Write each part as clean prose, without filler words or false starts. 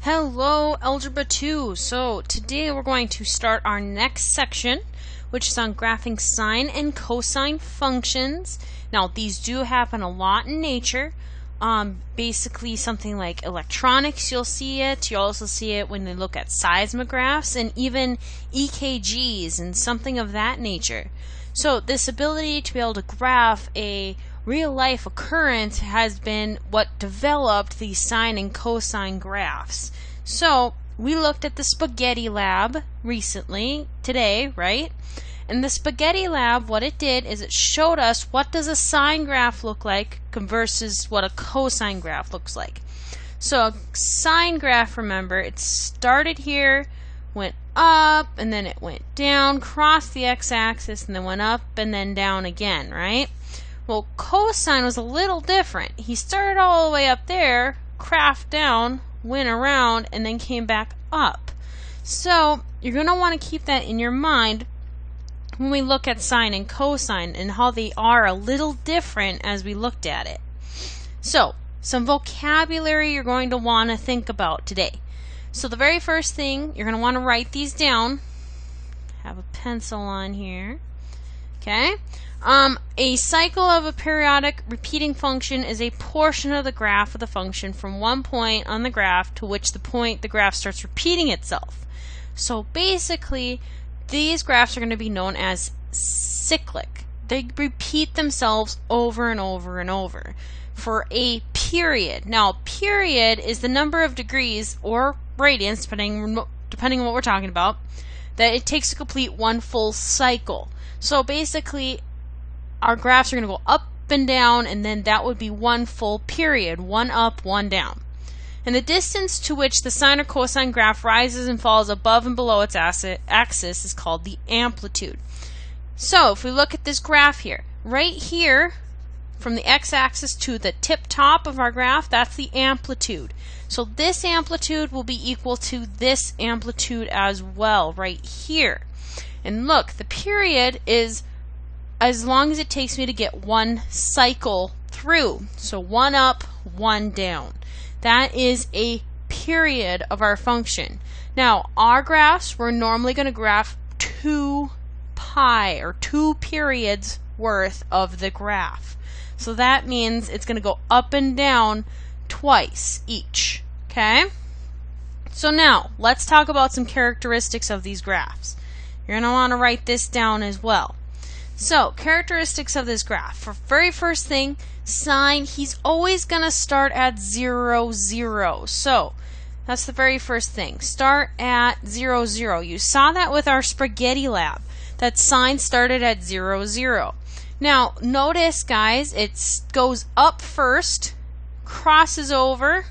Hello, Algebra 2. So today we're going to start our next section, which is on graphing sine and cosine functions. Now, these do happen a lot in nature. Basically something like electronics, you'll see it. You'll also see it when they look at seismographs and even EKGs and something of that nature. So this ability to be able to graph a real-life occurrence has been what developed these sine and cosine graphs. So we looked at the spaghetti lab recently, today, right? And the spaghetti lab, what it did is it showed us what does a sine graph look like versus what a cosine graph looks like. So a sine graph, remember, it started here, went up, and then it went down, crossed the x-axis, and then went up and then down again, right? Well, cosine was a little different. He started all the way up there, graphed down, went around, and then came back up. So you're going to want to keep that in your mind when we look at sine and cosine and how they are a little different as we looked at it. So, some vocabulary you're going to want to think about today. So the very first thing, you're going to want to write these down. Have a pencil on here. Okay? A cycle of a periodic repeating function is a portion of the graph of the function from one point on the graph to which the point the graph starts repeating itself. So basically, these graphs are going to be known as cyclic. They repeat themselves over and over and over for a period. Now, period is the number of degrees or radians, depending on what we're talking about, that it takes to complete one full cycle. So basically, our graphs are going to go up and down, and then that would be one full period, one up, one down. And the distance to which the sine or cosine graph rises and falls above and below its axis is called the amplitude. So if we look at this graph here, right here, from the x-axis to the tip top of our graph, that's the amplitude. So this amplitude will be equal to this amplitude as well, right here. And look, the period is as long as it takes me to get one cycle through. So one up, one down. That is a period of our function. Now, our graphs, we're normally going to graph 2 pi, or 2 periods worth of the graph. So that means it's going to go up and down twice each. Okay? So now, let's talk about some characteristics of these graphs. You're going to want to write this down as well. So, characteristics of this graph. For very first thing, sine, he's always going to start at 0, 0. So, that's the very first thing. Start at 0, 0. You saw that with our spaghetti lab, that sine started at 0, 0. Now, notice, guys, it goes up first, crosses over,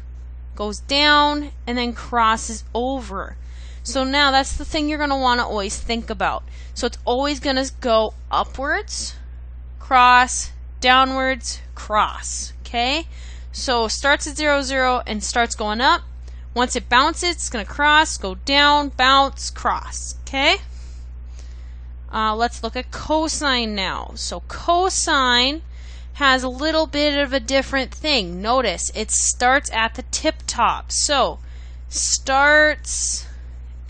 goes down, and then crosses over. So now that's the thing you're going to want to always think about. So it's always going to go upwards, cross, downwards, cross. Okay? So starts at 0, 0 and starts going up. Once it bounces, it's going to cross, go down, bounce, cross. Okay? Let's look at cosine now. So cosine has a little bit of a different thing. Notice it starts at the tip top. So starts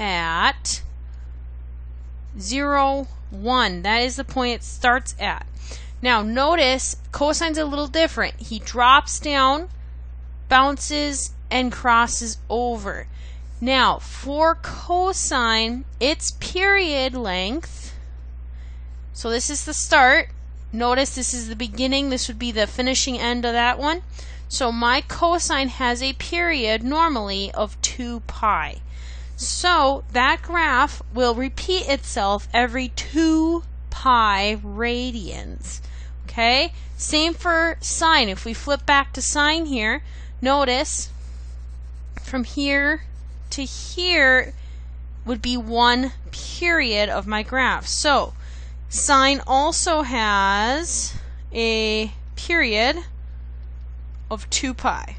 at 0, 1. That is the point it starts at. Now notice cosine's a little different. He drops down, bounces, and crosses over. Now for cosine, its period length, so this is the start. Notice this is the beginning. This would be the finishing end of that one. So my cosine has a period normally of 2 pi. So that graph will repeat itself every 2 pi radians. Okay? Same for sine. If we flip back to sine here, notice from here to here would be one period of my graph. So sine also has a period of 2 pi.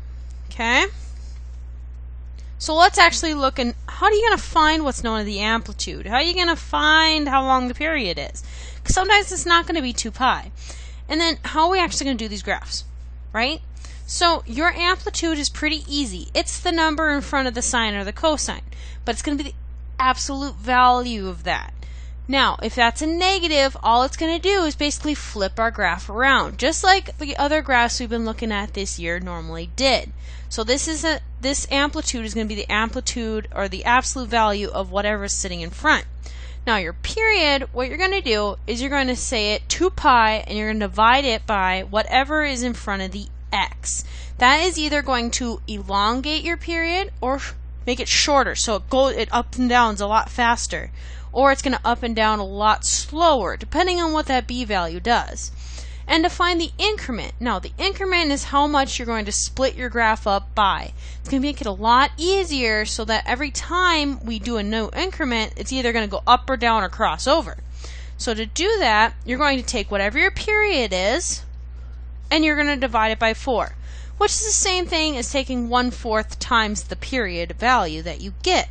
Okay? So let's actually look, and how are you going to find what's known as the amplitude? How are you going to find how long the period is? Because sometimes it's not going to be 2 pi. And then how are we actually going to do these graphs? Right? So your amplitude is pretty easy. It's the number in front of the sine or the cosine, but it's going to be the absolute value of that. Now, if that's a negative, all it's going to do is basically flip our graph around, just like the other graphs we've been looking at this year normally did. So this amplitude is going to be the amplitude or the absolute value of whatever is sitting in front. Now your period, what you're going to do is you're going to say it 2 pi and you're going to divide it by whatever is in front of the x. That is either going to elongate your period or make it shorter, so it up and downs a lot faster, or it's going to up and down a lot slower, depending on what that b value does. And to find the increment, now the increment is how much you're going to split your graph up by. It's going to make it a lot easier so that every time we do a new increment, it's either going to go up or down or cross over. So to do that, you're going to take whatever your period is and you're going to divide it by 4, which is the same thing as taking 1/4 times the period value that you get.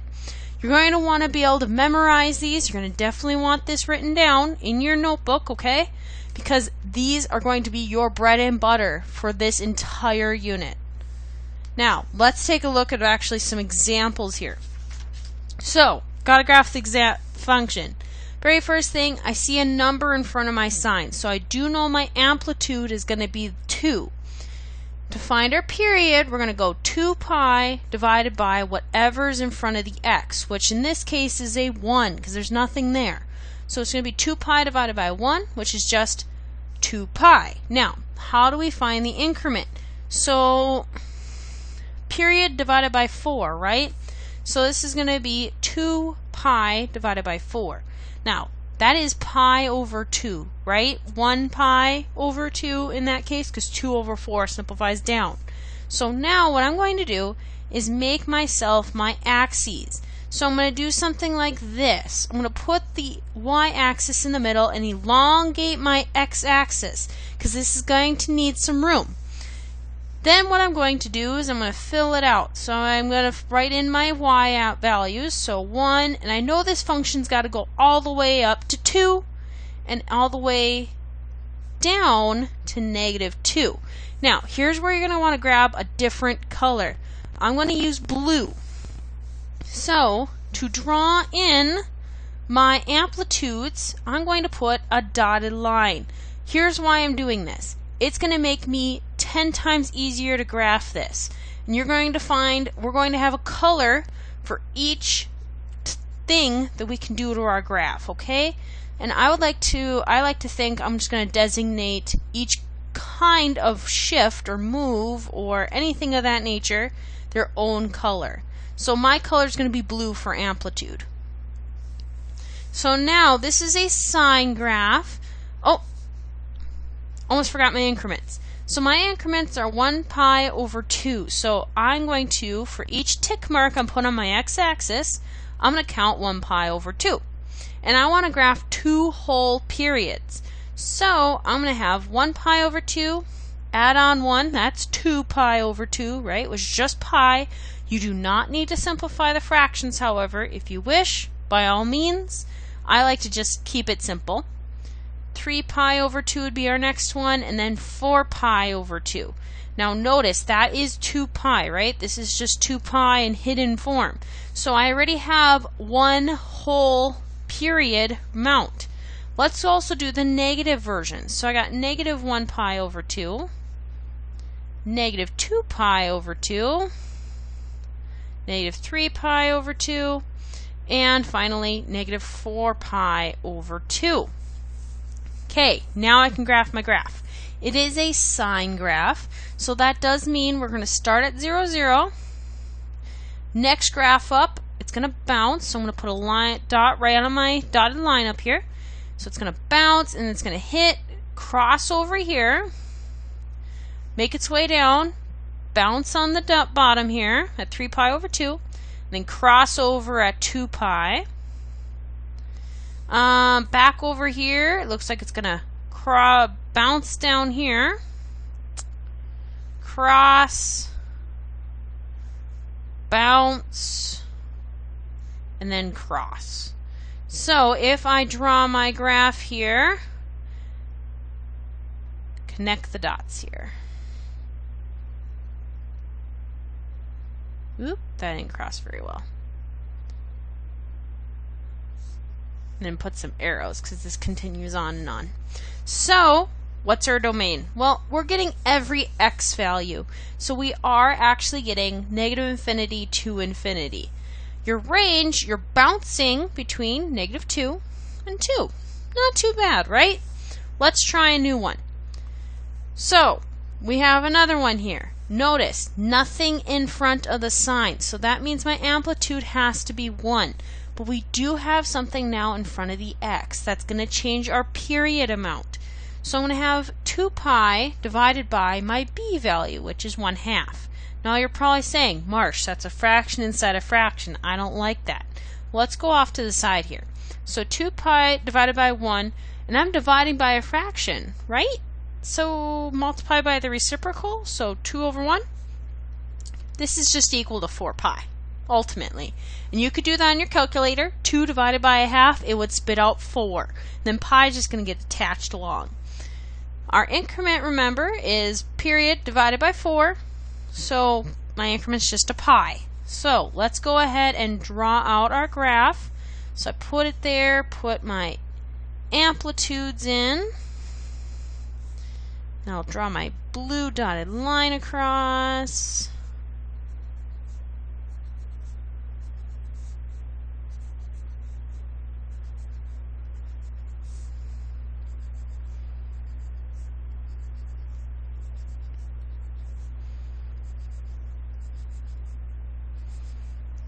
You're going to want to be able to memorize these. You're going to definitely want this written down in your notebook, okay? Because these are going to be your bread and butter for this entire unit. Now, let's take a look at actually some examples here. So, got to graph the function. Very first thing, I see a number in front of my sine, so I do know my amplitude is going to be 2. To find our period, we're going to go 2 pi divided by whatever's in front of the x, which in this case is a 1 because there's nothing there. So it's going to be 2 pi divided by 1, which is just 2 pi. Now, how do we find the increment? So, period divided by 4, right? So this is going to be 2 pi divided by 4. Now, that is pi over 2, right? 1 pi over 2 in that case, because 2 over 4 simplifies down. So now what I'm going to do is make myself my axes. So I'm going to do something like this. I'm going to put the y-axis in the middle and elongate my x-axis, because this is going to need some room. Then what I'm going to do is I'm going to fill it out. So I'm going to write in my y values. So 1, and I know this function's got to go all the way up to 2 and all the way down to -2. Now, here's where you're going to want to grab a different color. I'm going to use blue. So, to draw in my amplitudes, I'm going to put a dotted line. Here's why I'm doing this. It's going to make me 10 times easier to graph this. And you're going to find we're going to have a color for each thing that we can do to our graph, okay? And I like to think I'm just going to designate each kind of shift or move or anything of that nature their own color. So my color is going to be blue for amplitude. So now this is a sine graph. Oh, almost forgot my increments. So my increments are 1 pi over 2. So I'm going to, for each tick mark I'm put on my x-axis, I'm going to count 1 pi over 2. And I want to graph 2 whole periods. So I'm going to have 1 pi over 2, add on 1, that's 2 pi over 2, right? It was just pi. You do not need to simplify the fractions, however. If you wish, by all means. I like to just keep it simple. 3 pi over 2 would be our next one, and then 4 pi over 2. Now notice that is 2 pi, right? This is just 2 pi in hidden form. So I already have one whole period amount. Let's also do the negative version. So I got -1 pi over 2, -2 pi over 2, -3 pi over 2, and finally -4 pi over 2. Okay, now I can graph my graph. It is a sine graph, so that does mean we're going to start at 0, 0. Next graph up, it's going to bounce, so I'm going to put a dot right on my dotted line up here. So it's going to bounce, and it's going to hit, cross over here, make its way down, bounce on the bottom here at 3 pi over 2, and then cross over at 2 pi. Back over here, it looks like it's gonna bounce down here, cross, bounce, and then cross. So if I draw my graph here, connect the dots here. Oop, that didn't cross very well. And then put some arrows because this continues on and on. So, what's our domain? Well, we're getting every x value. So we are actually getting negative infinity to infinity. Your range, you're bouncing between negative 2 and 2. Not too bad, right? Let's try a new one. So, we have another one here. Notice, nothing in front of the sine. So that means my amplitude has to be 1. But we do have something now in front of the x. That's going to change our period amount. So I'm going to have 2 pi divided by my b value, which is 1/2. Now you're probably saying, Marsh, that's a fraction inside a fraction. I don't like that. Well, let's go off to the side here. So 2 pi divided by 1, and I'm dividing by a fraction, right? So multiply by the reciprocal, so 2 over 1. This is just equal to 4 pi, ultimately. And you could do that on your calculator. 2 divided by 1/2, it would spit out 4. Then pi is just going to get attached along. Our increment, remember, is period divided by 4. So my increment is just a pi. So let's go ahead and draw out our graph. So I put it there, put my amplitudes in. Now I'll draw my blue dotted line across.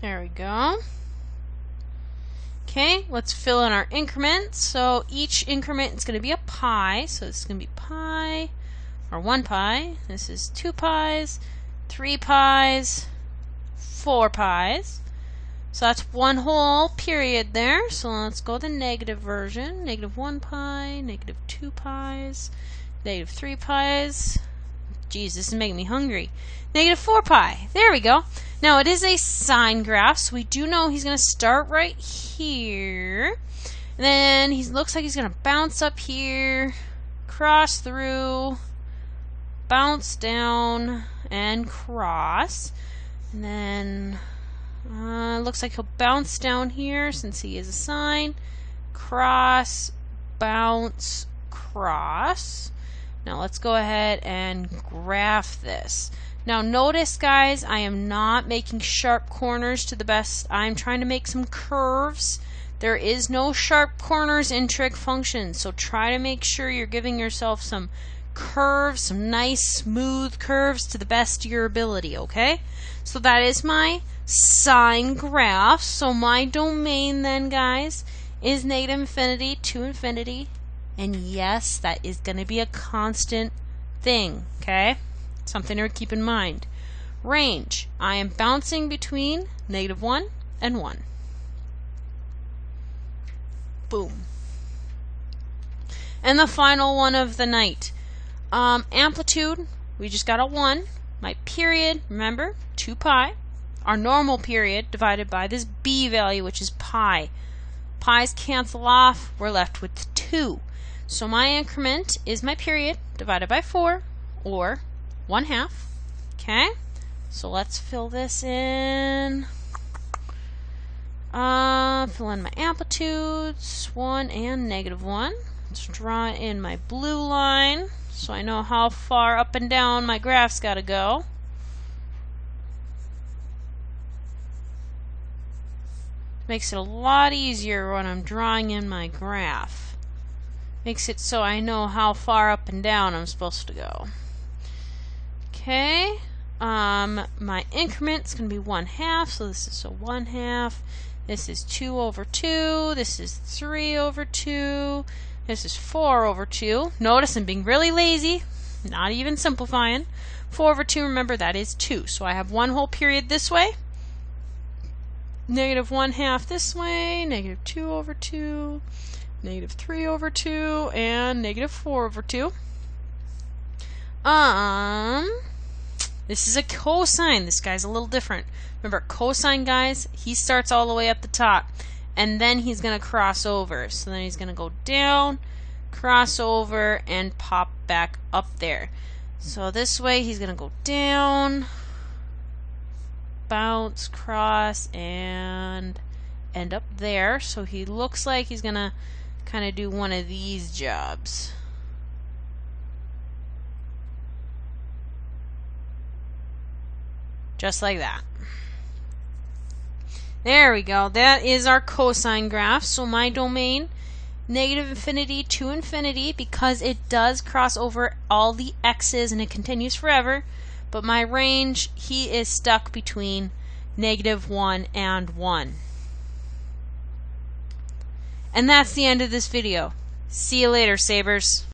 There we go. Okay, let's fill in our increments. So each increment is going to be a pi. So this is going to be pi, or 1 pi. This is 2 pi's, 3 pi's, 4 pi's. So that's one whole period there. So let's go the negative version. Negative 1 pi, negative 2 pi's, negative 3 pi's. Geez, this is making me hungry. Negative 4 pi. There we go. Now it is a sine graph, so we do know he's going to start right here. And then he looks like he's going to bounce up here, cross through, bounce down, and cross. And then looks like he'll bounce down here since he is a sine. Cross, bounce, cross. Now let's go ahead and graph this. Now notice, guys, I am not making sharp corners to the best. I'm trying to make some curves. There is no sharp corners in trig functions, so try to make sure you're giving yourself some curves, some nice smooth curves to the best of your ability, okay? So that is my sine graph. So my domain then, guys, is negative infinity to infinity. And yes, that is going to be a constant thing, okay? Something to keep in mind. Range, I am bouncing between negative 1 and 1. Boom. And the final one of the night. Amplitude, we just got a 1. My period, remember, 2 pi. Our normal period divided by this b value, which is pi. Pi's cancel off, we're left with 2. So my increment is my period divided by 4, or 1/2. Okay, so let's fill this in. Fill in my amplitudes, 1 and negative 1. Let's draw in my blue line so I know how far up and down my graph's got to go. Makes it a lot easier when I'm drawing in my graph. Makes it so I know how far up and down I'm supposed to go. Okay, my increment's going to be 1/2, so this is a 1/2. This is 2 over 2. This is 3 over 2. This is 4 over 2. Notice I'm being really lazy, not even simplifying. 4 over 2, remember, that is 2. So I have one whole period this way, negative 1/2 this way, negative 2 over 2, negative 3 over 2, and negative 4 over 2. This is a cosine. This guy's a little different. Remember, cosine, guys, he starts all the way up the top, and then he's going to cross over. So then he's going to go down, cross over, and pop back up there. So this way he's going to go down, bounce, cross, and end up there. So he looks like he's gonna kind of do one of these jobs. Just like that. There we go. That is our cosine graph. So my domain, negative infinity to infinity, because it does cross over all the x's and it continues forever. But my range, he is stuck between -1 and 1. And that's the end of this video. See you later, Sabers.